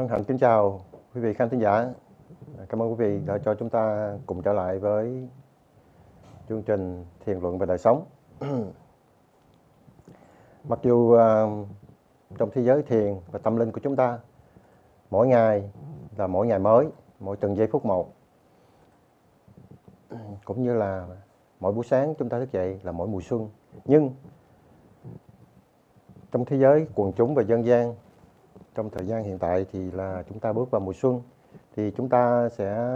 Hân hạnh kính chào quý vị khán thính giả. Cảm ơn quý vị đã cho chúng ta cùng trở lại với chương trình Thiền luận về đời sống. Mặc dù trong thế giới thiền và tâm linh của chúng ta, mỗi ngày là mỗi ngày mới, mỗi từng giây phút một, cũng như là mỗi buổi sáng chúng ta thức dậy là mỗi mùa xuân. Nhưng trong thế giới quần chúng và dân gian, trong thời gian hiện tại thì là chúng ta bước vào mùa xuân, thì chúng ta sẽ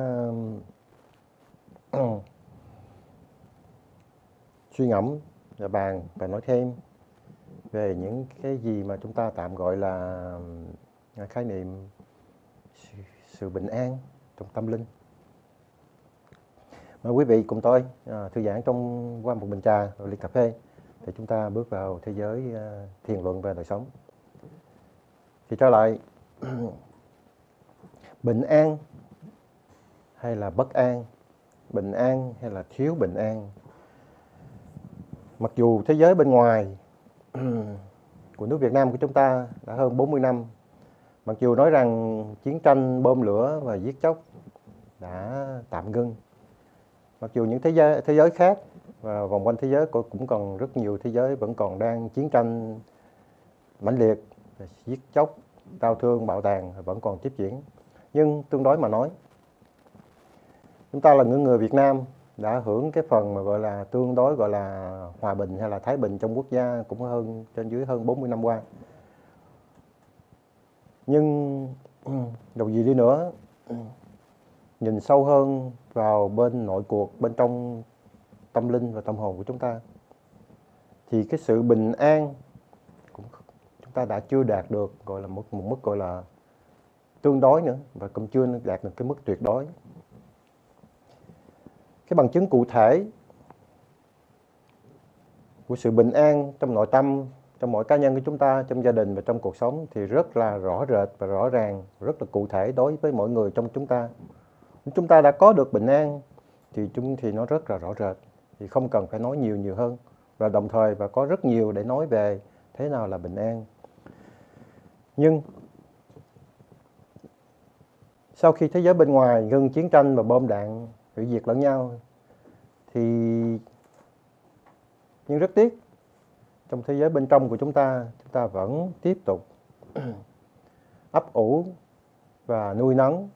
suy ngẫm và bàn và nói thêm về những cái gì mà chúng ta tạm gọi là khái niệm sự bình an trong tâm linh. Mời quý vị cùng tôi thư giãn qua một bình trà và ly cà phê để chúng ta bước vào thế giới thiền luận về đời sống. Thì trở lại, bình an hay là bất an, bình an hay là thiếu bình an. Mặc dù thế giới bên ngoài của nước Việt Nam của chúng ta đã hơn 40 năm, mặc dù nói rằng chiến tranh bom lửa và giết chóc đã tạm ngưng, mặc dù những thế giới khác và vòng quanh thế giới cũng còn rất nhiều thế giới vẫn còn đang chiến tranh mãnh liệt, giết chóc, đau thương, bạo tàn vẫn còn tiếp diễn. Nhưng tương đối mà nói, chúng ta là những người Việt Nam đã hưởng cái phần mà gọi là tương đối gọi là hòa bình hay là thái bình trong quốc gia cũng trên dưới hơn 40 năm qua. Nhưng dù gì đi nữa, nhìn sâu hơn vào bên nội cuộc, bên trong tâm linh và tâm hồn của chúng ta, thì cái sự bình an chúng ta đã chưa đạt được gọi là một mức gọi là tương đối nữa, và cũng chưa đạt được cái mức tuyệt đối. Cái bằng chứng cụ thể của sự bình an trong nội tâm, trong mỗi cá nhân của chúng ta, trong gia đình và trong cuộc sống thì rất là rõ rệt và rõ ràng, rất là cụ thể đối với mỗi người trong chúng ta. Nếu chúng ta đã có được bình an thì nó rất là rõ rệt, thì không cần phải nói nhiều hơn, và đồng thời và có rất nhiều để nói về thế nào là bình an. Nhưng sau khi thế giới bên ngoài ngưng chiến tranh và bom đạn hủy diệt lẫn nhau, nhưng rất tiếc, trong thế giới bên trong của chúng ta vẫn tiếp tục ấp ủ và nuôi nấng,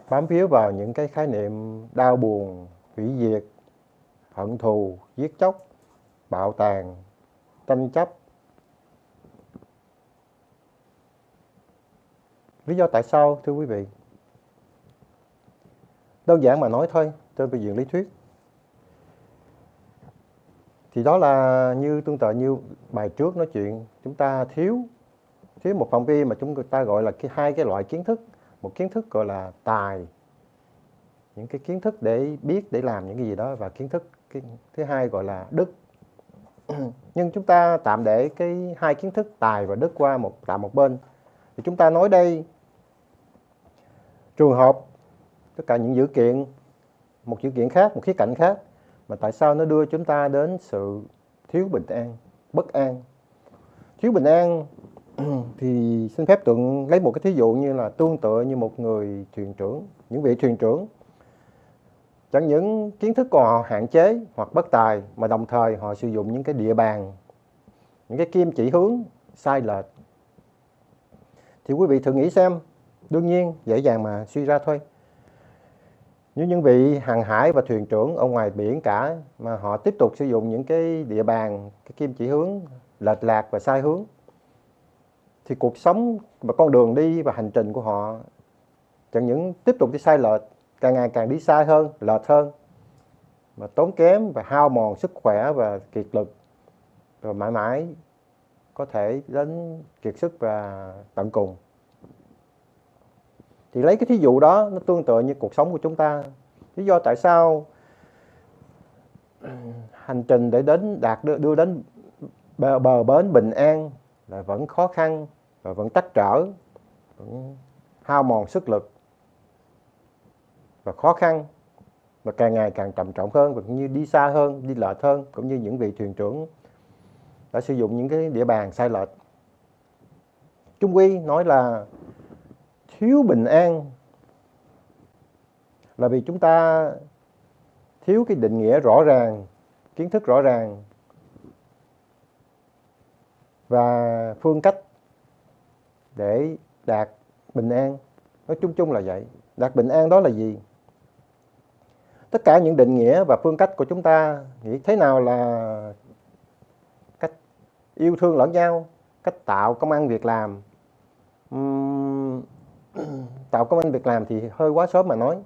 bám víu vào những cái khái niệm đau buồn, hủy diệt, hận thù, giết chóc, bạo tàn, tranh chấp. Lý do tại sao, thưa quý vị? Đơn giản mà nói thôi, trên phương diện lý thuyết, thì đó là tương tự như bài trước nói chuyện, chúng ta thiếu một phạm vi mà chúng ta gọi là hai cái loại kiến thức. Một kiến thức gọi là tài, những cái kiến thức để biết, để làm những cái gì đó, và kiến thức thứ hai gọi là đức. Nhưng chúng ta tạm để cái hai kiến thức tài và đức qua tạm một bên, thì chúng ta nói đây trường hợp tất cả những một dữ kiện khác, một khía cạnh khác, mà tại sao nó đưa chúng ta đến sự thiếu bình an, bất an. Thiếu bình an thì xin phép lấy một cái thí dụ như là tương tự như một người thuyền trưởng, những vị thuyền trưởng. Chẳng những kiến thức của họ hạn chế hoặc bất tài, mà đồng thời họ sử dụng những cái địa bàn, những cái kim chỉ hướng sai lệch. Thì quý vị thử nghĩ xem, đương nhiên dễ dàng mà suy ra thôi. Nếu những vị hàng hải và thuyền trưởng ở ngoài biển cả mà họ tiếp tục sử dụng những cái địa bàn, cái kim chỉ hướng lệch lạc và sai hướng, thì cuộc sống và con đường đi và hành trình của họ chẳng những tiếp tục đi sai lệch, càng ngày càng đi sai hơn, lệch hơn, mà tốn kém và hao mòn sức khỏe và kiệt lực, rồi mãi mãi có thể đến kiệt sức và tận cùng. Thì lấy cái thí dụ đó, nó tương tự như cuộc sống của chúng ta. Lý do tại sao hành trình để đưa đến bờ bến bình an là vẫn khó khăn và vẫn trắc trở, vẫn hao mòn sức lực và khó khăn, và càng ngày càng trầm trọng hơn, và cũng như đi xa hơn, đi lệch hơn, cũng như những vị thuyền trưởng đã sử dụng những cái địa bàn sai lệch. Chung quy nói là thiếu bình an là vì chúng ta thiếu cái định nghĩa rõ ràng, kiến thức rõ ràng và phương cách để đạt bình an. Nói chung chung là vậy. Đạt bình an đó là gì? Tất cả những định nghĩa và phương cách của chúng ta nghĩ thế nào là cách yêu thương lẫn nhau, cách tạo công ăn việc làm. Tạo công ăn việc làm thì hơi quá sớm mà nói.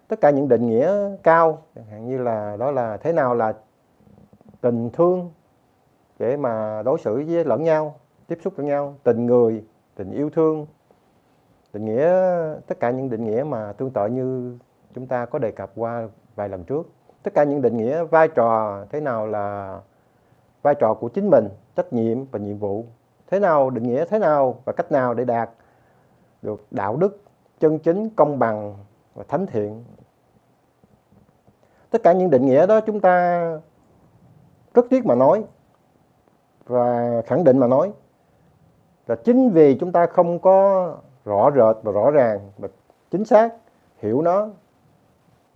Tất cả những định nghĩa cao, chẳng hạn như là đó là thế nào là tình thương để mà đối xử với lẫn nhau, tiếp xúc với nhau, tình người, tình yêu thương, định nghĩa, tất cả những định nghĩa mà tương tự như chúng ta có đề cập qua vài lần trước. Tất cả những định nghĩa vai trò, thế nào là vai trò của chính mình, trách nhiệm và nhiệm vụ, thế nào định nghĩa thế nào và cách nào để đạt được đạo đức chân chính, công bằng và thánh thiện. Tất cả những định nghĩa đó chúng ta rất tiếc mà nói và khẳng định mà nói là chính vì chúng ta không có rõ rệt và rõ ràng và chính xác hiểu nó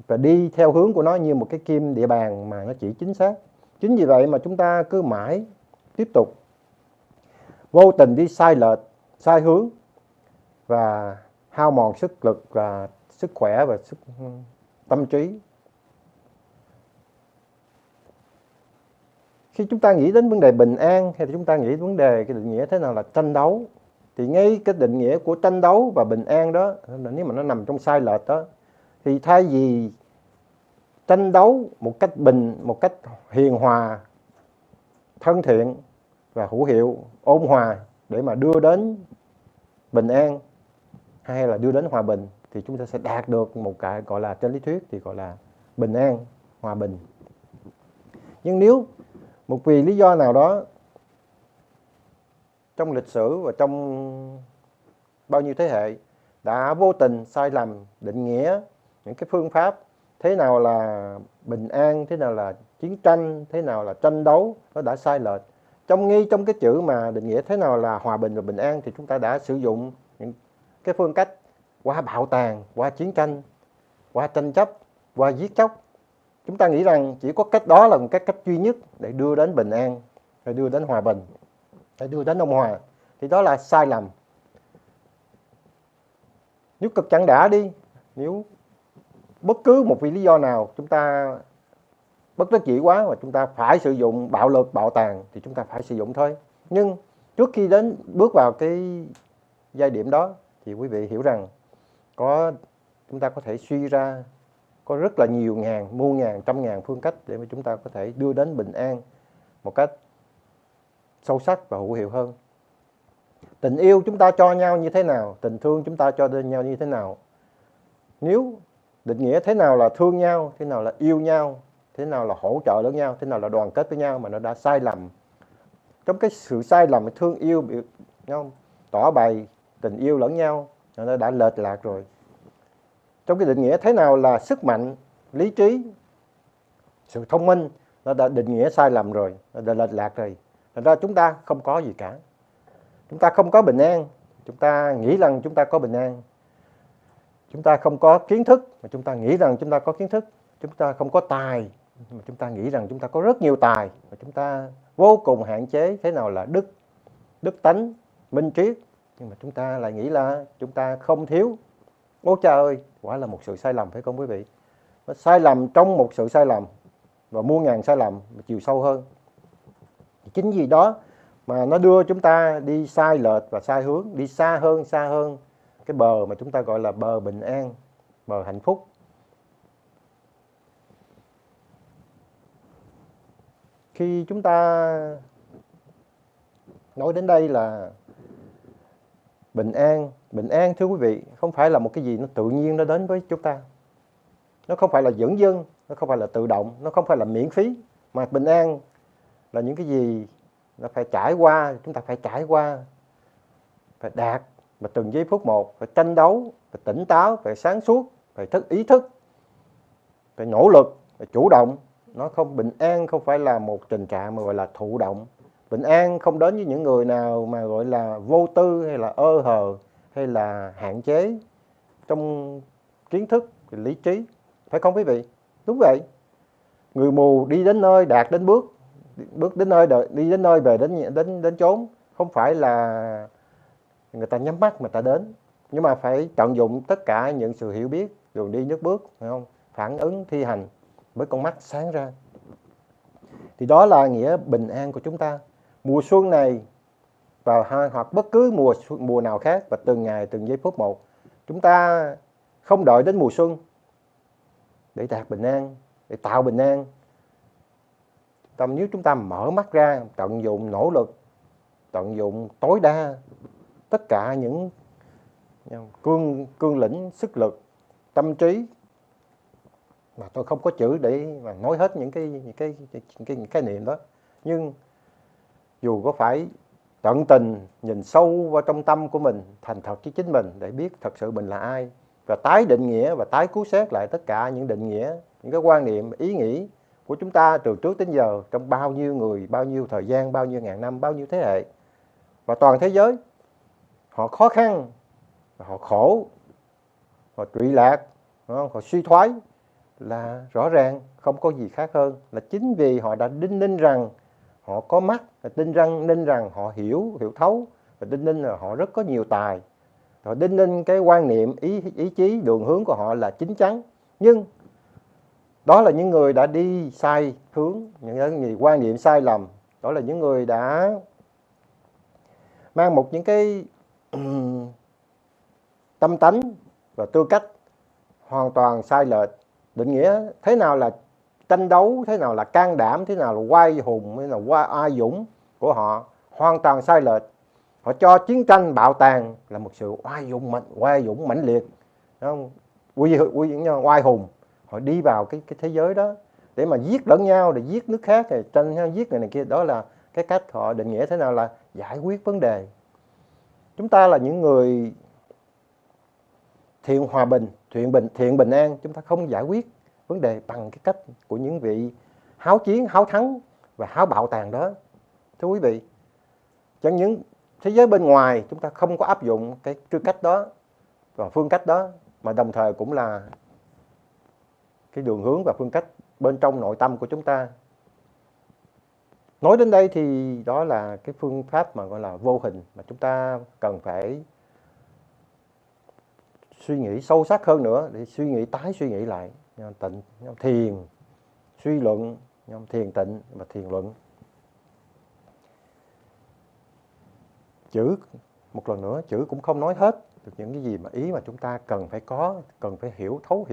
và đi theo hướng của nó như một cái kim địa bàn mà nó chỉ chính xác. Chính vì vậy mà chúng ta cứ mãi tiếp tục vô tình đi sai lệch, sai hướng và hao mòn sức lực và sức khỏe và sức tâm trí. Khi chúng ta nghĩ đến vấn đề bình an hay là chúng ta nghĩ đến vấn đề cái định nghĩa thế nào là tranh đấu, thì ngay cái định nghĩa của tranh đấu và bình an đó, nếu mà nó nằm trong sai lệch đó, thì thay vì tranh đấu một cách hiền hòa, thân thiện và hữu hiệu, ôn hòa để mà đưa đến bình an hay là đưa đến hòa bình, thì chúng ta sẽ đạt được một cái gọi là trên lý thuyết thì gọi là bình an, hòa bình. Nhưng nếu một vì lý do nào đó trong lịch sử và trong bao nhiêu thế hệ đã vô tình sai lầm định nghĩa những cái phương pháp thế nào là bình an, thế nào là chiến tranh, thế nào là tranh đấu, nó đã sai lệch. Ngay trong cái chữ mà định nghĩa thế nào là hòa bình và bình an thì chúng ta đã sử dụng những cái phương cách qua bạo tàn, qua chiến tranh, qua tranh chấp, qua giết chóc. Chúng ta nghĩ rằng chỉ có cách đó là một cái cách duy nhất để đưa đến bình an, để đưa đến hòa bình, để đưa đến ôn hòa. Thì đó là sai lầm. Nếu cực chẳng đã đi, nếu bất cứ một vì lý do nào chúng ta bất đắc dĩ quá mà chúng ta phải sử dụng bạo lực, bạo tàn thì chúng ta phải sử dụng thôi. Nhưng trước khi bước vào cái giai điểm đó thì quý vị hiểu rằng chúng ta có thể suy ra có rất là nhiều ngàn, muôn ngàn, trăm ngàn phương cách để mà chúng ta có thể đưa đến bình an một cách sâu sắc và hữu hiệu hơn. Tình yêu chúng ta cho nhau như thế nào, tình thương chúng ta cho nhau như thế nào. Nếu định nghĩa thế nào là thương nhau, thế nào là yêu nhau, thế nào là hỗ trợ lẫn nhau, thế nào là đoàn kết với nhau mà nó đã sai lầm. Trong cái sự sai lầm thương yêu nhau, tỏ bày tình yêu lẫn nhau, nó đã lệch lạc rồi. Trong cái định nghĩa thế nào là sức mạnh, lý trí, sự thông minh, nó đã định nghĩa sai lầm rồi, nó đã lệch lạc rồi. Thành ra chúng ta không có gì cả. Chúng ta không có bình an, chúng ta nghĩ rằng chúng ta có bình an. Chúng ta không có kiến thức mà chúng ta nghĩ rằng chúng ta có kiến thức. Chúng ta không có tài mà chúng ta nghĩ rằng chúng ta có rất nhiều tài. Và chúng ta vô cùng hạn chế thế nào là đức tánh, minh triết. Nhưng mà chúng ta lại nghĩ là chúng ta không thiếu. Ôi trời ơi, quả là một sự sai lầm phải không quý vị? Nó sai lầm trong một sự sai lầm và muôn ngàn sai lầm chiều sâu hơn. Chính vì đó mà nó đưa chúng ta đi sai lệch và sai hướng, đi xa hơn cái bờ mà chúng ta gọi là bờ bình an, bờ hạnh phúc. Khi chúng ta nói đến đây là bình an thưa quý vị, không phải là một cái gì nó tự nhiên nó đến với chúng ta. Nó không phải là dửng dưng, nó không phải là tự động, nó không phải là miễn phí. Mà bình an là những cái gì nó phải trải qua, chúng ta phải trải qua, phải đạt, và từng giây phút một, phải tranh đấu, phải tỉnh táo, phải sáng suốt, phải ý thức, phải nỗ lực, phải chủ động. Nó không, bình an không phải là một tình trạng mà gọi là thụ động. Bình an không đến với những người nào mà gọi là vô tư hay là ơ hờ hay là hạn chế trong kiến thức, lý trí, phải không quý vị? Đúng vậy. Người mù đi đến nơi đạt đến bước, bước đến nơi đi đến nơi về đến chốn, không phải là người ta nhắm mắt mà ta đến, nhưng mà phải tận dụng tất cả những sự hiểu biết, đường đi nước bước, phải không? Phản ứng thi hành với con mắt sáng ra. Thì đó là nghĩa bình an của chúng ta. Mùa xuân này hoặc bất cứ mùa nào khác, và từng ngày từng giây phút một, chúng ta không đợi đến mùa xuân để đạt bình an, để tạo bình an. Nếu chúng ta mở mắt ra, tận dụng nỗ lực, tận dụng tối đa tất cả những cương lĩnh, sức lực, tâm trí, mà tôi không có chữ để mà nói hết những cái khái niệm đó. Nhưng dù có phải tận tình nhìn sâu vào trong tâm của mình, thành thật với chính mình để biết thật sự mình là ai, và tái định nghĩa và tái cứu xét lại tất cả những định nghĩa, những cái quan niệm, ý nghĩ của chúng ta từ trước đến giờ, trong bao nhiêu người, bao nhiêu thời gian, bao nhiêu ngàn năm, bao nhiêu thế hệ, và toàn thế giới. Họ khó khăn, họ khổ, họ trụy lạc, họ suy thoái, là rõ ràng không có gì khác hơn là chính vì họ đã đinh ninh rằng họ có mắt, đinh ninh rằng họ hiểu thấu, và đinh ninh là họ rất có nhiều tài, họ đinh ninh cái quan niệm, ý chí, đường hướng của họ là chín chắn. Nhưng đó là những người đã đi sai hướng, những quan niệm sai lầm. Đó là những người đã mang những cái tâm tánh và tư cách hoàn toàn sai lệch. Định nghĩa thế nào là tranh đấu, thế nào là can đảm, thế nào là oai hùng, thế nào là oai dũng của họ hoàn toàn sai lệch. Họ cho chiến tranh bạo tàn là một sự oai dũng mãnh liệt, không? Oai hùng. Họ đi vào cái thế giới đó để mà giết lẫn nhau, để giết nước khác, để tranh nhau giết người này kia. Đó là cái cách họ định nghĩa thế nào là giải quyết vấn đề. Chúng ta là những người thiện hòa bình, thiện bình an. Chúng ta không giải quyết vấn đề bằng cái cách của những vị háo chiến, háo thắng và háo bạo tàn đó. Thưa quý vị, chẳng những thế giới bên ngoài chúng ta không có áp dụng cái tư cách đó và phương cách đó, mà đồng thời cũng là cái đường hướng và phương cách bên trong nội tâm của chúng ta. Nói đến đây thì đó là cái phương pháp mà gọi là vô hình, mà chúng ta cần phải suy nghĩ sâu sắc hơn nữa, để tái suy nghĩ lại, thiền, suy luận, thiền tịnh và thiền luận. Chữ, một lần nữa, chữ cũng không nói hết được những cái gì mà ý mà chúng ta cần phải có, cần phải hiểu, thấu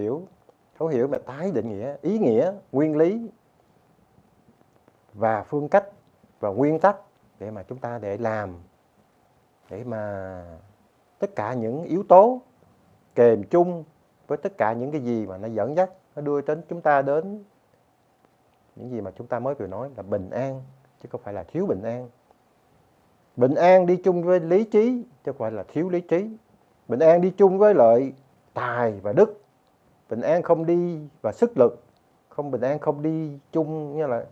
hiểu và tái định nghĩa, ý nghĩa, nguyên lý và phương cách và nguyên tắc để mà chúng ta để làm, để mà tất cả những yếu tố kèm chung với tất cả những cái gì mà nó dẫn dắt, nó đưa đến chúng ta đến những gì mà chúng ta mới vừa nói là bình an, chứ không phải là thiếu bình an. Bình an đi chung với lý trí, chứ không phải là thiếu lý trí. Bình an đi chung với lợi tài và đức. Bình an không đi và sức lực, bình an không đi chung, như là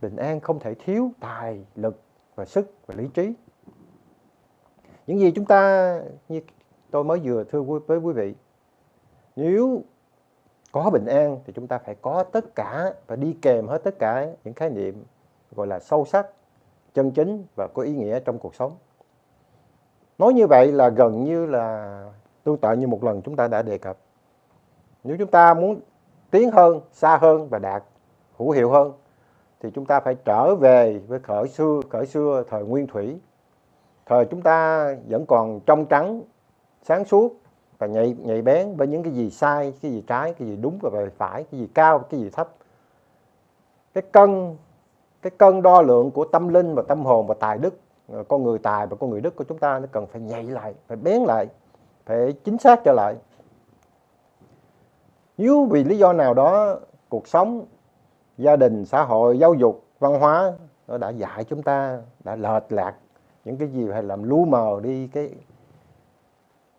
bình an không thể thiếu tài, lực và sức và lý trí. Những gì chúng ta, như tôi mới vừa thưa với quý vị, nếu có bình an thì chúng ta phải có tất cả, và đi kèm hết tất cả những khái niệm gọi là sâu sắc, chân chính và có ý nghĩa trong cuộc sống. Nói như vậy là gần như là tương tự như một lần chúng ta đã đề cập. Nếu chúng ta muốn tiến hơn, xa hơn và đạt hữu hiệu hơn, thì chúng ta phải trở về với khởi xưa thời nguyên thủy. Thời chúng ta vẫn còn trong trắng, sáng suốt và nhạy bén với những cái gì sai, cái gì trái, cái gì đúng và phải, cái gì cao, cái gì thấp. Cái cân đo lượng của tâm linh và tâm hồn và tài đức, con người tài và con người đức của chúng ta nó cần phải nhạy lại, phải bén lại, phải chính xác trở lại. Nếu vì lý do nào đó cuộc sống, gia đình, xã hội, giáo dục, văn hóa nó đã dạy chúng ta, đã lệch lạc những cái gì, hay làm lu mờ đi cái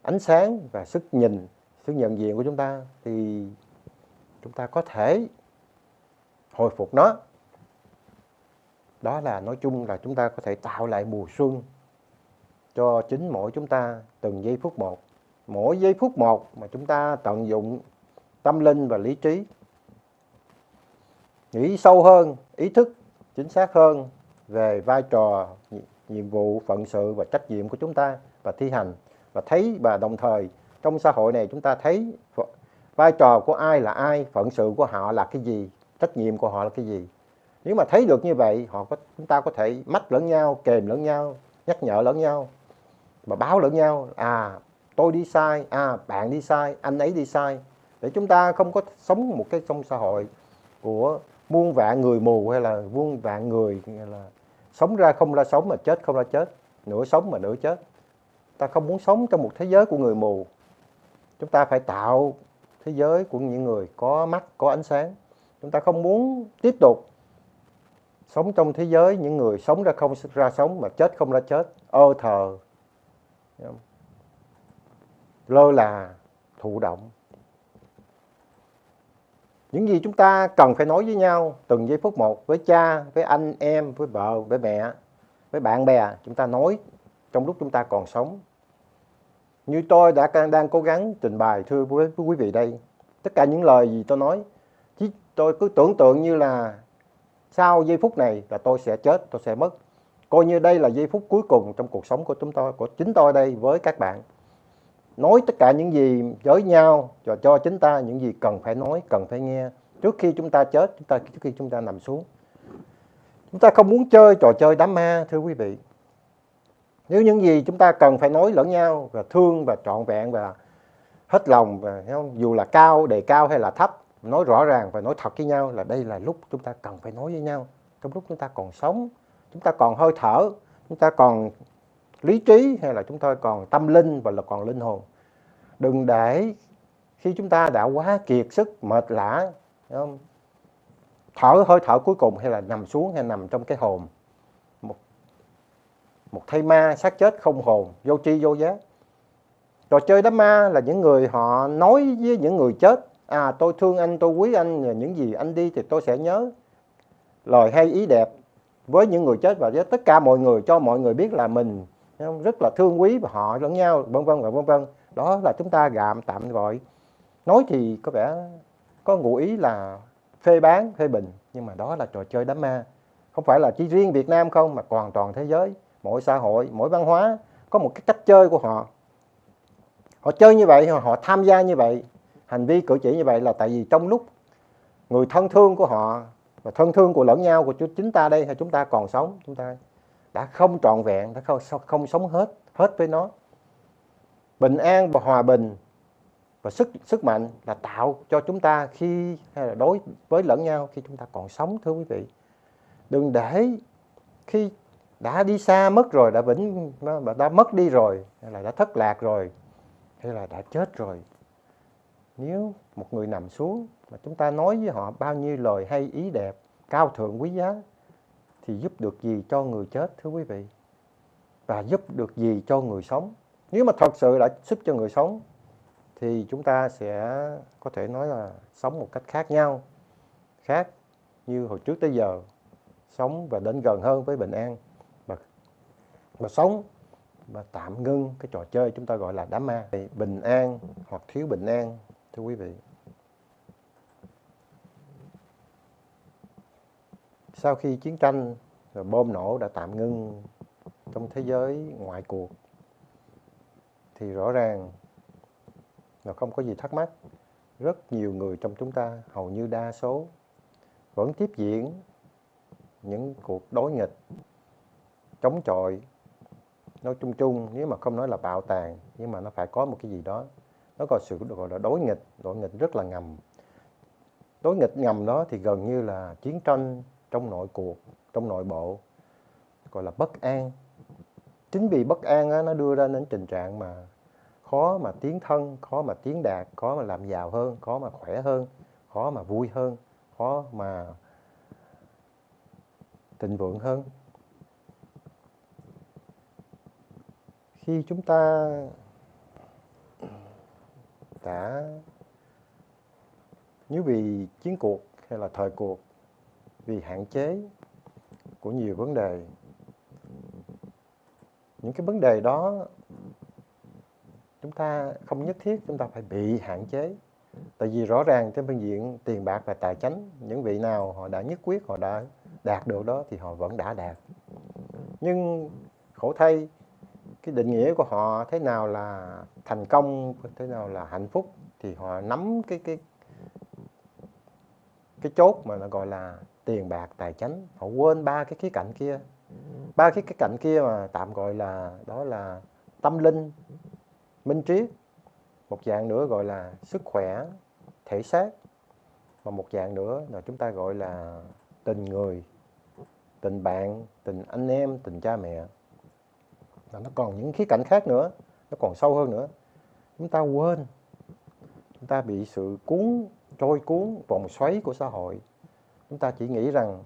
ánh sáng và sức nhìn, sức nhận diện của chúng ta, thì chúng ta có thể hồi phục nó. Đó là nói chung là chúng ta có thể tạo lại mùa xuân cho chính mỗi chúng ta từng giây phút một. Mỗi giây phút một mà chúng ta tận dụng tâm linh và lý trí, nghĩ sâu hơn, ý thức chính xác hơn về vai trò, nhiệm vụ, phận sự và trách nhiệm của chúng ta và thi hành, và thấy, và đồng thời trong xã hội này chúng ta thấy vai trò của ai là ai, phận sự của họ là cái gì, trách nhiệm của họ là cái gì. Nếu mà thấy được như vậy, chúng ta có thể mách lẫn nhau, kèm lẫn nhau, nhắc nhở lẫn nhau và báo lẫn nhau, tôi đi sai, bạn đi sai, anh ấy đi sai, để chúng ta không có sống một cái trong xã hội của muôn vạn người mù, hay là muôn vạn người là sống ra không ra sống, mà chết không ra chết, nửa sống mà nửa chết. Ta không muốn sống trong một thế giới của người mù. Chúng ta phải tạo thế giới của những người có mắt, có ánh sáng. Chúng ta không muốn tiếp tục sống trong thế giới những người sống ra không ra sống, mà chết không ra chết, thờ, lơ là, thụ động. Những gì chúng ta cần phải nói với nhau từng giây phút một, với cha, với anh em, với vợ, với mẹ, với bạn bè, chúng ta nói trong lúc chúng ta còn sống. Như tôi đang cố gắng trình bày thưa với quý vị đây, tất cả những lời gì tôi nói, tôi cứ tưởng tượng như là sau giây phút này là tôi sẽ chết, tôi sẽ mất. Coi như đây là giây phút cuối cùng trong cuộc sống của chúng tôi, của chính tôi đây với các bạn. Nói tất cả những gì với nhau và cho chính ta những gì cần phải nói, cần phải nghe trước khi chúng ta chết, trước khi chúng ta nằm xuống. Chúng ta không muốn chơi trò chơi đám ma, thưa quý vị. Nếu những gì chúng ta cần phải nói lẫn nhau và thương và trọn vẹn và hết lòng, và dù là đề cao hay là thấp, nói rõ ràng và nói thật với nhau, là đây là lúc chúng ta cần phải nói với nhau. Trong lúc chúng ta còn sống, chúng ta còn hơi thở, chúng ta còn lý trí, hay là chúng ta còn tâm linh và là còn linh hồn. Đừng để khi chúng ta đã quá kiệt sức, mệt lả, hơi thở cuối cùng, hay là nằm xuống, hay nằm trong cái hồn, một thây ma xác chết không hồn, vô tri vô giác. Trò chơi đám ma là những người họ nói với những người chết, tôi thương anh, tôi quý anh, những gì anh đi thì tôi sẽ nhớ, lời hay ý đẹp với những người chết và với tất cả mọi người, cho mọi người biết là mình rất là thương quý và họ lẫn nhau, vân vân và vân vân. Đó là chúng ta tạm gọi, nói thì có vẻ có ngụ ý là phê bán, phê bình, nhưng mà đó là trò chơi đám ma. Không phải là chỉ riêng Việt Nam không, mà hoàn toàn thế giới, mỗi xã hội, mỗi văn hóa có một cái cách chơi của họ. Họ chơi như vậy, họ tham gia như vậy, hành vi cử chỉ như vậy là tại vì trong lúc người thân thương của họ và thân thương của lẫn nhau, của chính ta đây, hay chúng ta còn sống, chúng ta đã không trọn vẹn, đã không sống hết với nó. Bình an và hòa bình và sức mạnh là tạo cho chúng ta khi, hay là đối với lẫn nhau khi chúng ta còn sống, thưa quý vị. Đừng để khi đã đi xa mất rồi, đã mất đi rồi, hay là đã thất lạc rồi, hay là đã chết rồi, nếu một người nằm xuống mà chúng ta nói với họ bao nhiêu lời hay ý đẹp, cao thượng quý giá, thì giúp được gì cho người chết, thưa quý vị? Và giúp được gì cho người sống? Nếu mà thật sự đã giúp cho người sống thì chúng ta sẽ có thể nói là sống một cách khác nhau, khác như hồi trước tới giờ, sống và đến gần hơn với bình an, và sống và tạm ngưng cái trò chơi chúng ta gọi là đám ma. Bình an hoặc thiếu bình an, thưa quý vị. Sau khi chiến tranh và bom nổ đã tạm ngưng trong thế giới ngoại cuộc, thì rõ ràng là không có gì thắc mắc. Rất nhiều người trong chúng ta, hầu như đa số, vẫn tiếp diễn những cuộc đối nghịch, chống chọi. Nói chung chung, nếu mà không nói là bạo tàn, nhưng mà nó phải có một cái gì đó. Nó có sự gọi là đối nghịch rất là ngầm. Đối nghịch ngầm đó thì gần như là chiến tranh trong nội cuộc, trong nội bộ, gọi là bất an. Chính vì bất an á, nó đưa ra đến tình trạng mà khó mà tiến thân, khó mà tiến đạt, khó mà làm giàu hơn, khó mà khỏe hơn, khó mà vui hơn, khó mà thịnh vượng hơn. Khi chúng ta nếu vì chiến cuộc hay là thời cuộc, vì hạn chế của nhiều vấn đề, những cái vấn đề đó chúng ta không nhất thiết chúng ta phải bị hạn chế. Tại vì rõ ràng trên phương diện tiền bạc và tài chánh, những vị nào họ đã nhất quyết, họ đã đạt được đó thì họ vẫn đã đạt. Nhưng khổ thay, cái định nghĩa của họ thế nào là thành công, thế nào là hạnh phúc thì họ nắm cái chốt mà nó gọi là tiền bạc tài chánh, họ quên ba cái khía cạnh kia. Ba cái cạnh kia mà tạm gọi là đó là tâm linh, minh triết, một dạng nữa gọi là sức khỏe thể xác, và một dạng nữa là chúng ta gọi là tình người, tình bạn, tình anh em, tình cha mẹ. Và nó còn những khía cạnh khác nữa, nó còn sâu hơn nữa. Chúng ta quên, chúng ta bị sự trôi cuốn vòng xoáy của xã hội. Chúng ta chỉ nghĩ rằng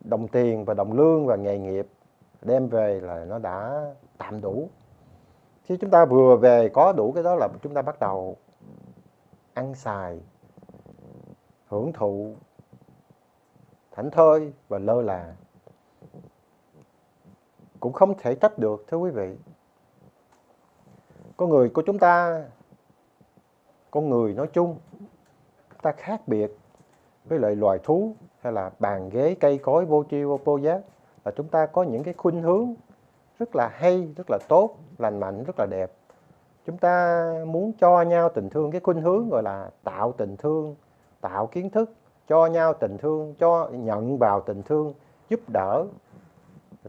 đồng tiền và đồng lương và nghề nghiệp đem về là nó đã tạm đủ. Khi chúng ta vừa về có đủ cái đó là chúng ta bắt đầu ăn xài, hưởng thụ, thảnh thơi và lơ là. Cũng không thể trách được, thưa quý vị. Con người của chúng ta, con người nói chung, chúng ta khác biệt với lại loài thú hay là bàn ghế cây cối vô tri vô giác, là chúng ta có những cái khuynh hướng rất là hay, rất là tốt, lành mạnh, rất là đẹp. Chúng ta muốn cho nhau tình thương, cái khuynh hướng gọi là tạo tình thương, tạo kiến thức, cho nhau tình thương, nhận vào tình thương, giúp đỡ,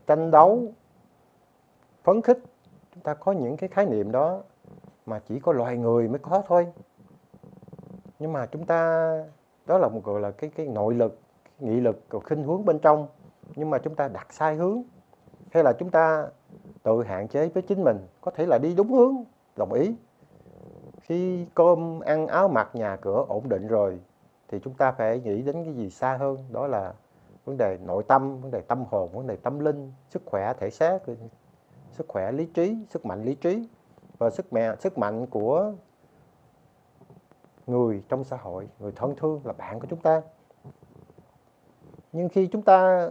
tranh đấu, phấn khích. Chúng ta có những cái khái niệm đó mà chỉ có loài người mới có thôi. Nhưng mà chúng ta, đó là một gọi là cái nội lực, cái nghị lực, khuynh hướng bên trong. Nhưng mà chúng ta đặt sai hướng, hay là chúng ta tự hạn chế với chính mình. Có thể là đi đúng hướng, đồng ý. Khi cơm ăn áo mặc nhà cửa ổn định rồi thì chúng ta phải nghĩ đến cái gì xa hơn. Đó là vấn đề nội tâm, vấn đề tâm hồn, vấn đề tâm linh, sức khỏe thể xác, sức khỏe lý trí, sức mạnh lý trí và sức mạnh của người trong xã hội, người thân thương là bạn của chúng ta. Nhưng khi chúng ta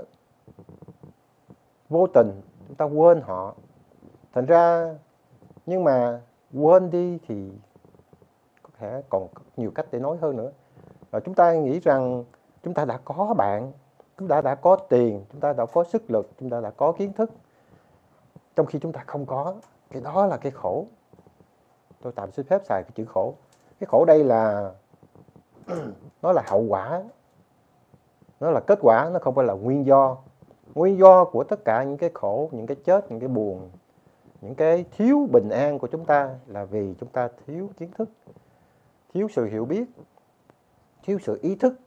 vô tình, chúng ta quên họ, thành ra, nhưng mà quên đi thì có thể còn nhiều cách để nói hơn nữa. Và chúng ta nghĩ rằng chúng ta đã có bạn, chúng ta đã có tiền, chúng ta đã có sức lực, chúng ta đã có kiến thức, trong khi chúng ta không có. Cái đó là cái khổ. Tôi tạm xin phép xài cái chữ khổ. Cái khổ đây là nó là hậu quả, nó là kết quả, nó không phải là nguyên do. Nguyên do của tất cả những cái khổ, những cái chết, những cái buồn, những cái thiếu bình an của chúng ta là vì chúng ta thiếu kiến thức, thiếu sự hiểu biết, thiếu sự ý thức,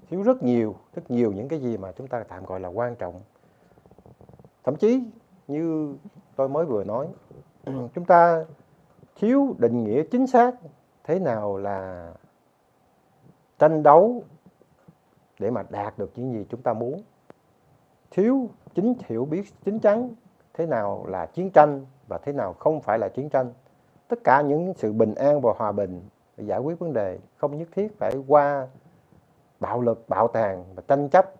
thiếu rất nhiều những cái gì mà chúng ta tạm gọi là quan trọng. Thậm chí như tôi mới vừa nói, chúng ta thiếu định nghĩa chính xác thế nào là tranh đấu để mà đạt được những gì chúng ta muốn. Thiếu hiểu biết chính chắn thế nào là chiến tranh và thế nào không phải là chiến tranh. Tất cả những sự bình an và hòa bình để giải quyết vấn đề không nhất thiết phải qua bạo lực, bạo tàn và tranh chấp,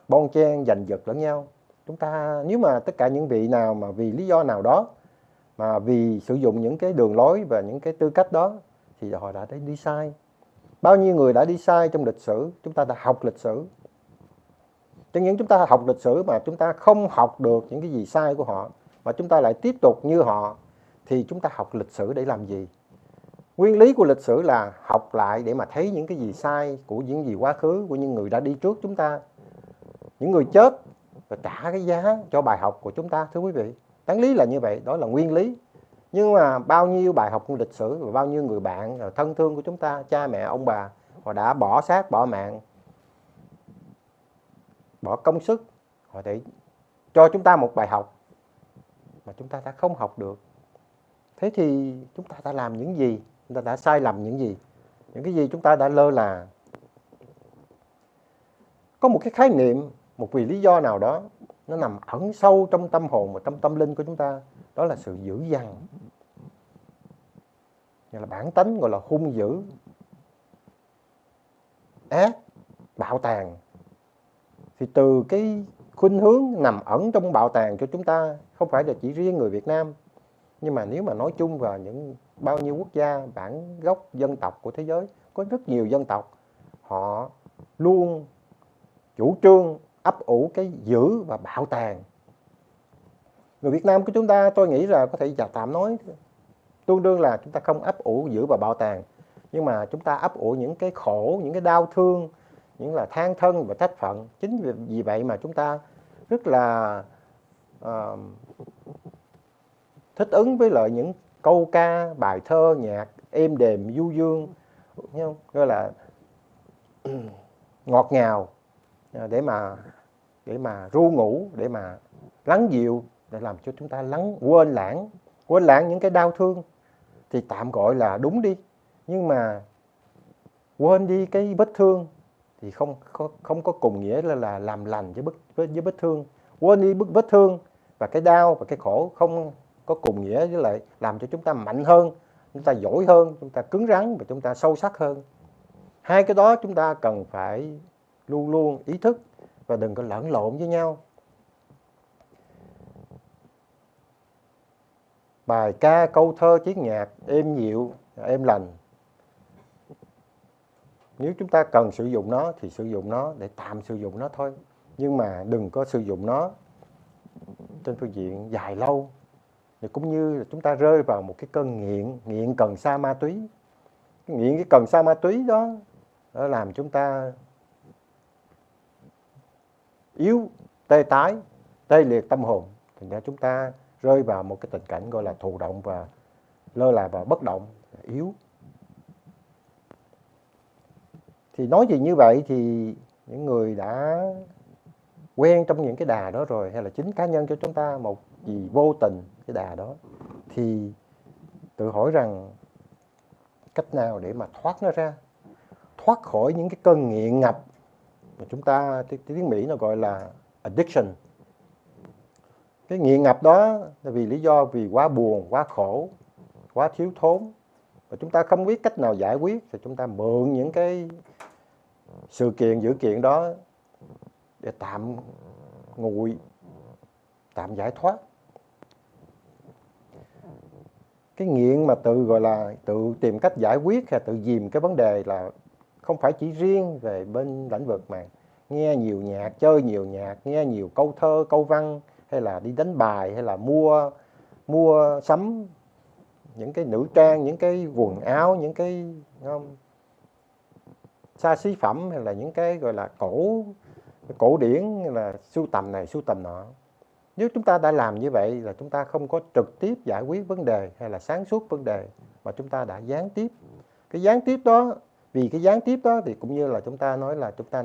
bon chen, giành giật lẫn nhau. Chúng ta, nếu mà tất cả những vị nào mà vì lý do nào đó mà vì sử dụng những cái đường lối và những cái tư cách đó thì họ đã đi sai. Bao nhiêu người đã đi sai trong lịch sử, chúng ta đã học lịch sử. Chẳng những chúng ta học lịch sử mà chúng ta không học được những cái gì sai của họ, mà chúng ta lại tiếp tục như họ, thì chúng ta học lịch sử để làm gì? Nguyên lý của lịch sử là học lại để mà thấy những cái gì sai của những gì quá khứ của những người đã đi trước chúng ta, những người chết và trả cái giá cho bài học của chúng ta, thưa quý vị. Đáng lý là như vậy, đó là nguyên lý. Nhưng mà bao nhiêu bài học của lịch sử và bao nhiêu người bạn thân thương của chúng ta, cha mẹ, ông bà, họ đã bỏ xác, bỏ mạng, bỏ công sức, họ để cho chúng ta một bài học mà chúng ta đã không học được. Thế thì chúng ta đã làm những gì? Chúng ta đã sai lầm những gì? Những cái gì chúng ta đã lơ là? Có một cái khái niệm, một vì lý do nào đó, nó nằm ẩn sâu trong tâm hồn và trong tâm linh của chúng ta. Đó là sự dữ dằn, gọi là bản tánh, gọi là hung dữ, ác, bạo tàn. Thì từ cái khuynh hướng nằm ẩn trong bảo tàng cho chúng ta, không phải là chỉ riêng người Việt Nam, nhưng mà nếu mà nói chung vào những bao nhiêu quốc gia bản gốc dân tộc của thế giới, có rất nhiều dân tộc họ luôn chủ trương ấp ủ cái giữ và bảo tàng. Người Việt Nam của chúng ta tôi nghĩ là có thể tạm nói tương đương là chúng ta không ấp ủ giữ và bảo tàng, nhưng mà chúng ta ấp ủ những cái khổ, những cái đau thương, những là than thân và trách phận. Chính vì vậy mà chúng ta rất là thích ứng với lại những câu ca, bài thơ, nhạc êm đềm du dương, gọi là ngọt ngào, để mà ru ngủ, để mà lắng dịu, để làm cho chúng ta quên lãng những cái đau thương thì tạm gọi là đúng đi, nhưng mà quên đi cái vết thương thì không có cùng nghĩa là làm lành với vết thương. Quên đi vết thương và cái đau và cái khổ không có cùng nghĩa với lại làm cho chúng ta mạnh hơn, chúng ta giỏi hơn, chúng ta cứng rắn và chúng ta sâu sắc hơn. Hai cái đó chúng ta cần phải luôn luôn ý thức và đừng có lẫn lộn với nhau. Bài ca, câu thơ, chiết nhạc êm dịu, êm lành, nếu chúng ta cần sử dụng nó thì sử dụng nó để tạm sử dụng nó thôi, nhưng mà đừng có sử dụng nó trên phương diện dài lâu. Thì cũng như là chúng ta rơi vào một cái cơn nghiện cần sa ma túy. Cái cần sa ma túy đó nó làm chúng ta yếu, tê tái, tê liệt tâm hồn. Thành ra chúng ta rơi vào một cái tình cảnh gọi là thụ động và lơ là và bất động, yếu. Thì nói gì như vậy thì những người đã quen trong những cái đà đó rồi, hay là chính cá nhân cho chúng ta một gì vô tình cái đà đó, thì tự hỏi rằng cách nào để mà thoát nó ra, thoát khỏi những cái cơn nghiện ngập mà chúng ta tiếng Mỹ nó gọi là addiction. Cái nghiện ngập đó là vì quá buồn, quá khổ, quá thiếu thốn, và chúng ta không biết cách nào giải quyết, thì chúng ta mượn những cái sự kiện dữ kiện đó để tạm nguội, tạm giải thoát. Cái nghiện mà gọi là tự tìm cách giải quyết hay tự dìm cái vấn đề là không phải chỉ riêng về bên lĩnh vực mà nghe nhiều nhạc, chơi nhiều nhạc, nghe nhiều câu thơ, câu văn, hay là đi đánh bài, hay là mua sắm những cái nữ trang, những cái quần áo, những cái xa xí phẩm, hay là những cái gọi là cổ điển, là sưu tầm này sưu tầm nọ. Nếu chúng ta đã làm như vậy là chúng ta không có trực tiếp giải quyết vấn đề hay là sáng suốt vấn đề, mà chúng ta đã gián tiếp. Cái gián tiếp đó, vì cái gián tiếp đó thì cũng như là chúng ta nói là chúng ta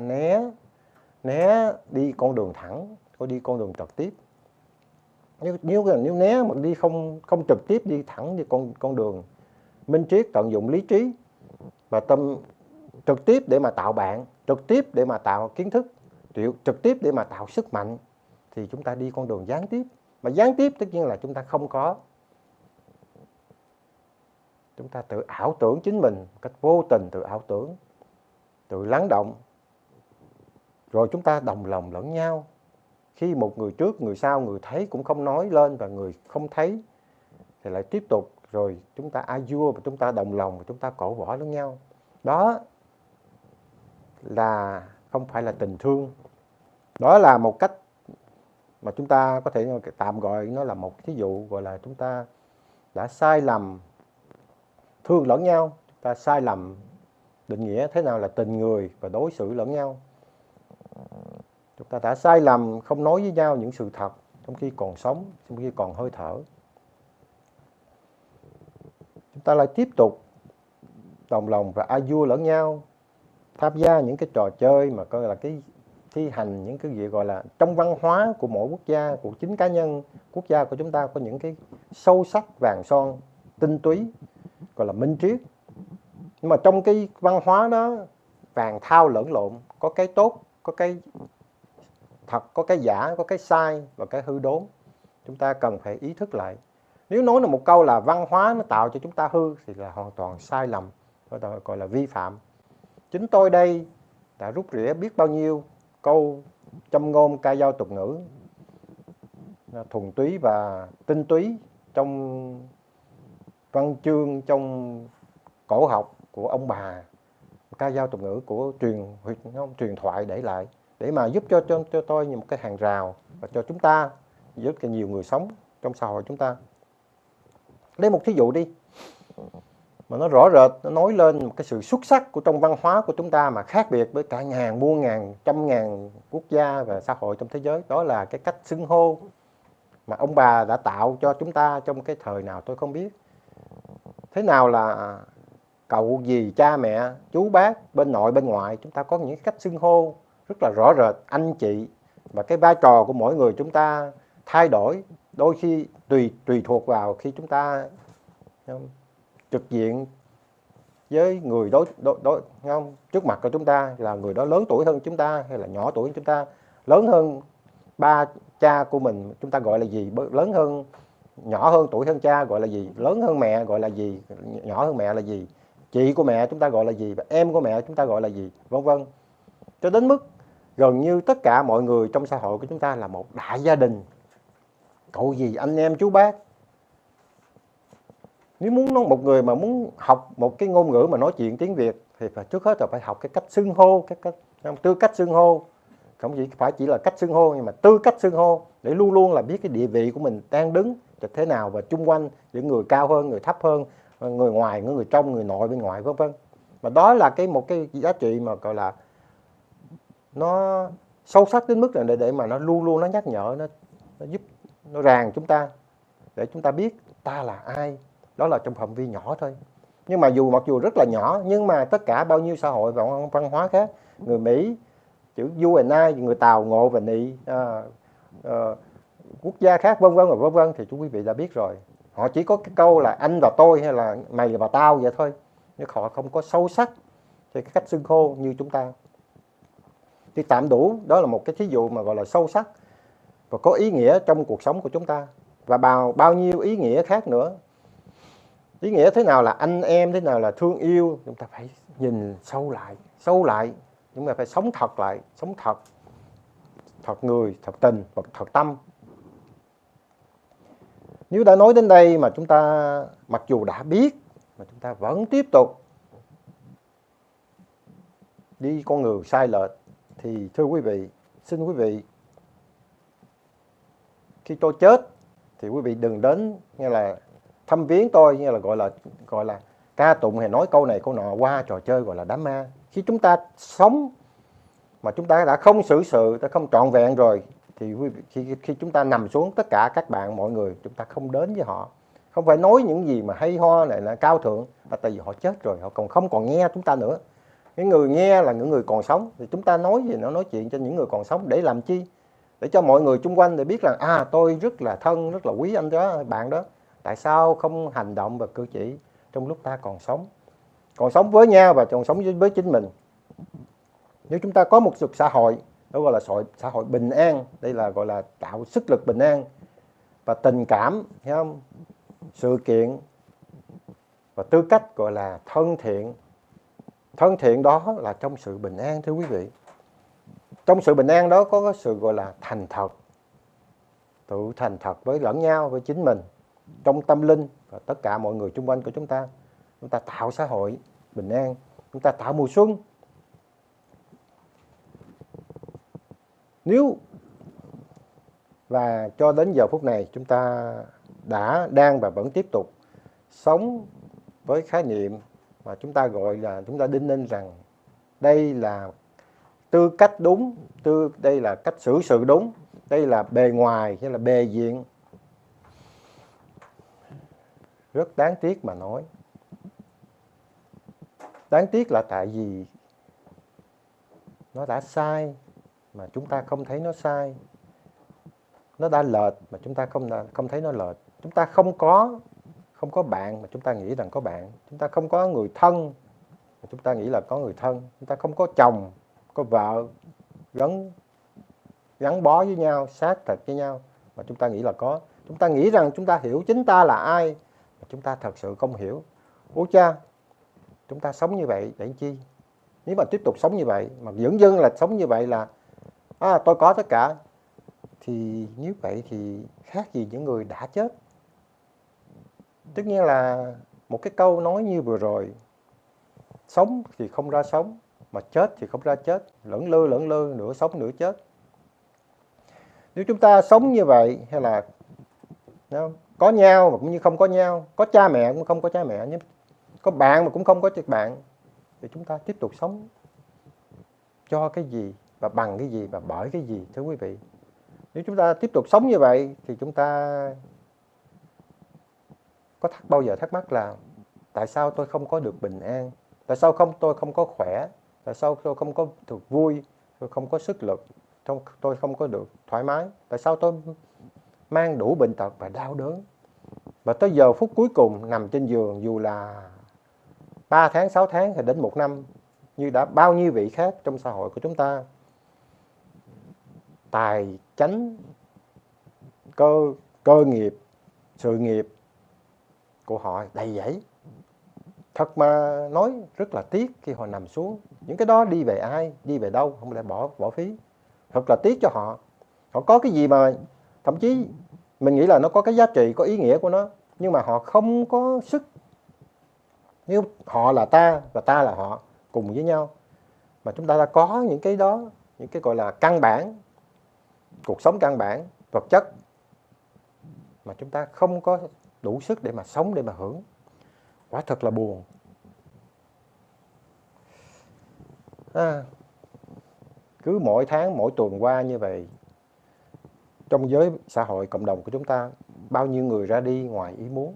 né đi con đường thẳng, có đi con đường trực tiếp. Nếu né mà đi không trực tiếp đi thẳng đi con đường minh triết, tận dụng lý trí và tâm trực tiếp để mà tạo bạn, trực tiếp để mà tạo kiến thức, trực tiếp để mà tạo sức mạnh, thì chúng ta đi con đường gián tiếp. Mà gián tiếp tất nhiên là chúng ta không có. Chúng ta tự ảo tưởng chính mình, cách vô tình tự ảo tưởng, tự lắng động. Rồi chúng ta đồng lòng lẫn nhau. Khi một người trước, người sau, người thấy cũng không nói lên, và người không thấy thì lại tiếp tục. Rồi chúng ta a-dua và chúng ta đồng lòng và chúng ta cổ võ lẫn nhau. Đó là không phải là tình thương. Đó là một cách mà chúng ta có thể tạm gọi nó là một thí dụ, gọi là chúng ta đã sai lầm thương lẫn nhau, chúng ta sai lầm định nghĩa thế nào là tình người và đối xử lẫn nhau. Chúng ta đã sai lầm không nói với nhau những sự thật trong khi còn sống, trong khi còn hơi thở. Chúng ta lại tiếp tục đồng lòng và a-dua lẫn nhau, tham gia những cái trò chơi mà coi là cái thi hành những cái gì gọi là trong văn hóa của mỗi quốc gia, của chính cá nhân quốc gia của chúng ta có những cái sâu sắc, vàng son, tinh túy, gọi là minh triết. Nhưng mà trong cái văn hóa đó vàng thao lẫn lộn, có cái tốt, có cái thật, có cái giả, có cái sai và cái hư đốn. Chúng ta cần phải ý thức lại. Nếu nói là một câu là văn hóa nó tạo cho chúng ta hư thì là hoàn toàn sai lầm, gọi là vi phạm. Chính tôi đây đã rút rỉa biết bao nhiêu câu châm ngôn ca dao tục ngữ thuần túy và tinh túy trong văn chương, trong cổ học của ông bà, ca dao tục ngữ của truyền thoại để lại, để mà giúp cho tôi như một cái hàng rào và cho chúng ta, giúp cho nhiều người sống trong xã hội chúng ta. Lấy một thí dụ đi, mà nó rõ rệt, nó nói lên một cái sự xuất sắc của trong văn hóa của chúng ta mà khác biệt với cả ngàn, muôn ngàn, trăm ngàn quốc gia và xã hội trong thế giới. Đó là cái cách xưng hô mà ông bà đã tạo cho chúng ta trong cái thời nào tôi không biết. Thế nào là cậu, dì, cha, mẹ, chú, bác, bên nội, bên ngoại, chúng ta có những cách xưng hô rất là rõ rệt, anh chị, và cái vai trò của mỗi người chúng ta thay đổi, đôi khi tùy thuộc vào khi chúng ta trực diện với người không? Trước mặt của chúng ta là người đó lớn tuổi hơn chúng ta hay là nhỏ tuổi hơn chúng ta, lớn hơn ba cha của mình chúng ta gọi là gì, lớn hơn, nhỏ hơn tuổi hơn cha gọi là gì, lớn hơn mẹ gọi là gì, nhỏ hơn mẹ là gì, chị của mẹ chúng ta gọi là gì, và em của mẹ chúng ta gọi là gì, vân vân. Cho đến mức gần như tất cả mọi người trong xã hội của chúng ta là một đại gia đình, cậu gì, anh em, chú bác. Nếu một người mà muốn học một cái ngôn ngữ mà nói chuyện tiếng Việt thì phải trước hết là phải học cái cách xưng hô, tư cách xưng hô. Không phải chỉ là cách xưng hô, nhưng mà tư cách xưng hô, để luôn luôn là biết cái địa vị của mình đang đứng như thế nào, và chung quanh những người cao hơn, người thấp hơn, người ngoài, người trong, người nội, bên ngoài, vân vân. Và đó là một cái giá trị mà gọi là nó sâu sắc đến mức là để mà nó luôn luôn nó nhắc nhở, nó giúp, nó ràng chúng ta để chúng ta biết ta là ai. Đó là trong phạm vi nhỏ thôi. Nhưng mà mặc dù rất là nhỏ, nhưng mà tất cả bao nhiêu xã hội và văn hóa khác, người Mỹ chữ you and I, người Tàu ngộ và nị, quốc gia khác vân vân và vân vân, thì chú quý vị đã biết rồi. Họ chỉ có cái câu là anh và tôi hay là mày và tao vậy thôi, nhưng họ không có sâu sắc về cái cách xưng hô như chúng ta. Thì tạm đủ, đó là một cái thí dụ mà gọi là sâu sắc và có ý nghĩa trong cuộc sống của chúng ta, và bao nhiêu ý nghĩa khác nữa. Ý nghĩa thế nào là anh em, thế nào là thương yêu, chúng ta phải nhìn sâu lại, chúng ta phải sống thật lại, sống thật người, thật tình và thật tâm. Nếu đã nói đến đây mà chúng ta mặc dù đã biết mà chúng ta vẫn tiếp tục đi con đường sai lệch, thì thưa quý vị, xin quý vị, khi tôi chết thì quý vị đừng đến như là thăm viếng tôi, như là gọi là ca tụng hay nói câu này câu nọ qua trò chơi gọi là đám ma. Khi chúng ta sống mà chúng ta đã không xử sự, ta không trọn vẹn rồi, thì khi chúng ta nằm xuống, tất cả các bạn, mọi người, chúng ta không đến với họ, không phải nói những gì mà hay ho này là cao thượng, tại vì họ chết rồi, họ không còn nghe chúng ta nữa. Những người nghe là những người còn sống, thì chúng ta nói gì nó nói chuyện cho những người còn sống để làm chi? Để cho mọi người chung quanh để biết rằng tôi rất là thân, rất là quý anh đó, bạn đó. Tại sao không hành động và cử chỉ trong lúc ta còn sống với nhau và còn sống với chính mình? Nếu chúng ta có một xã hội, đó gọi là xã hội bình an, đây là gọi là tạo sức lực bình an và tình cảm, thấy không? Sự kiện và tư cách gọi là thân thiện. Thân thiện đó là trong sự bình an, thưa quý vị. Trong sự bình an đó có sự gọi là thành thật, tự thành thật với lẫn nhau, với chính mình, trong tâm linh và tất cả mọi người xung quanh của chúng ta. Chúng ta tạo xã hội bình an, chúng ta tạo mùa xuân. Nếu và cho đến giờ phút này chúng ta đang và vẫn tiếp tục sống với khái niệm mà chúng ta gọi là, chúng ta đinh ninh rằng đây là tư cách đúng, đây là cách xử sự đúng, đây là bề ngoài hay là bề diện, rất đáng tiếc mà nói. Đáng tiếc là tại vì nó đã sai mà chúng ta không thấy nó sai, nó đã lệch mà chúng ta không thấy nó lệch. Chúng ta không có bạn mà chúng ta nghĩ rằng có bạn. Chúng ta không có người thân mà chúng ta nghĩ là có người thân. Chúng ta không có chồng, có vợ gắn bó với nhau, xác thịt với nhau mà chúng ta nghĩ là có. Chúng ta nghĩ rằng chúng ta hiểu chính ta là ai mà chúng ta thật sự không hiểu. Ủa cha, chúng ta sống như vậy để chi? Nếu mà tiếp tục sống như vậy mà dửng dưng là sống như vậy là tôi có tất cả. Thì nếu vậy thì khác gì những người đã chết. Tất nhiên là một cái câu nói như vừa rồi, sống thì không ra sống, mà chết thì không ra chết, lẫn lơ, nửa sống nửa chết. Nếu chúng ta sống như vậy, hay là có nhau mà cũng như không có nhau, có cha mẹ cũng không có cha mẹ, có bạn mà cũng không có bạn, thì chúng ta tiếp tục sống cho cái gì, và bằng cái gì, và bởi cái gì, thưa quý vị? Nếu chúng ta tiếp tục sống như vậy thì chúng ta có bao giờ thắc mắc là tại sao tôi không có được bình an, tại sao tôi không có khỏe, tại sao tôi không có được vui, tôi không có sức lực, tôi không có được thoải mái, tại sao tôi mang đủ bệnh tật và đau đớn, và tới giờ phút cuối cùng nằm trên giường, dù là 3 tháng, 6 tháng hay đến 1 năm, như đã bao nhiêu vị khác trong xã hội của chúng ta, tài chánh, cơ nghiệp, sự nghiệp của họ đầy dẫy. Thật mà nói rất là tiếc khi họ nằm xuống. Những cái đó đi về ai, đi về đâu, không lẽ bỏ phí. Thật là tiếc cho họ. Họ có cái gì mà thậm chí mình nghĩ là nó có cái giá trị, có ý nghĩa của nó, nhưng mà họ không có sức. Nếu họ là ta và ta là họ cùng với nhau, mà chúng ta đã có những cái đó, những cái gọi là căn bản, cuộc sống căn bản, vật chất, mà chúng ta không có đủ sức để mà sống, để mà hưởng. Quả thật là buồn. Cứ mỗi tháng, mỗi tuần qua như vậy, trong giới xã hội, cộng đồng của chúng ta, bao nhiêu người ra đi ngoài ý muốn,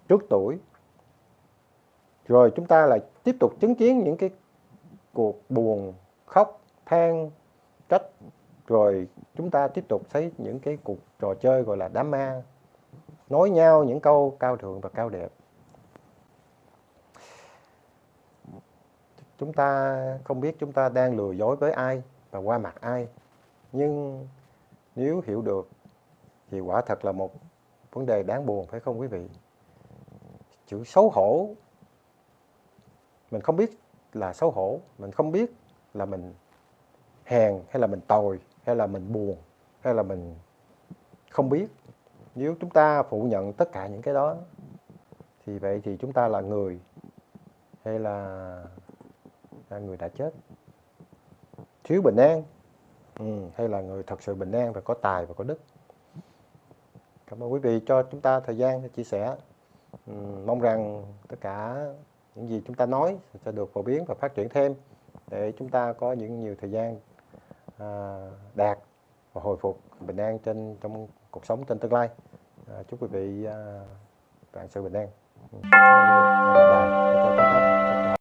trước tuổi. Rồi chúng ta lại tiếp tục chứng kiến những cái cuộc buồn, khóc, than, trách. Rồi chúng ta tiếp tục thấy những cái cuộc trò chơi gọi là đám ma, nói nhau những câu cao thượng và cao đẹp. Chúng ta không biết chúng ta đang lừa dối với ai và qua mặt ai. Nhưng nếu hiểu được thì quả thật là một vấn đề đáng buồn, phải không quý vị? Chữ xấu hổ, mình không biết là xấu hổ, mình không biết là mình hèn hay là mình tồi, hay là mình buồn, hay là mình không biết. Nếu chúng ta phủ nhận tất cả những cái đó, thì vậy thì chúng ta là người hay là người đã chết, thiếu bình an, hay là người thật sự bình an và có tài và có đức? Cảm ơn quý vị cho chúng ta thời gian để chia sẻ. Mong rằng tất cả những gì chúng ta nói sẽ được phổ biến và phát triển thêm, để chúng ta có nhiều thời gian đạt và hồi phục bình an trong cuộc sống trên tương lai. Chúc quý vị vạn sự bình an. Bye bye.